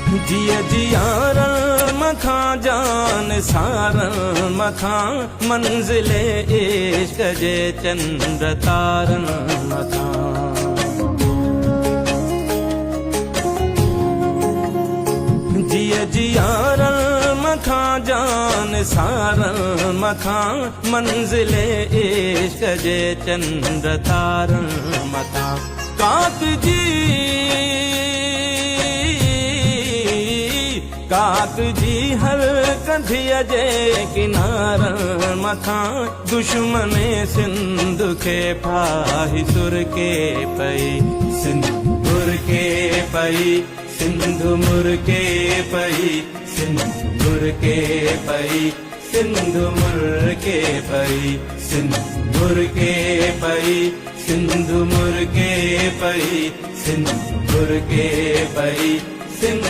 जिया जियारण मखां जान सारण मखां मंजिले इश्क जे चंद्र तारण मखां। जिया जियारण मखां जान सारण मखां मंजिले इश्क जे चंद्र तारण मखां। काक जी हर कंधिया जे किनारन मखां दुश्मन सिंध के फाही सुर के पई सिंध मुर के पई सिंध मुर के पई सिंध मुर के पई सिंध मुर के पई सिंध मुर के पई सिंध मुर के पई सिंध मुर के पई सिंध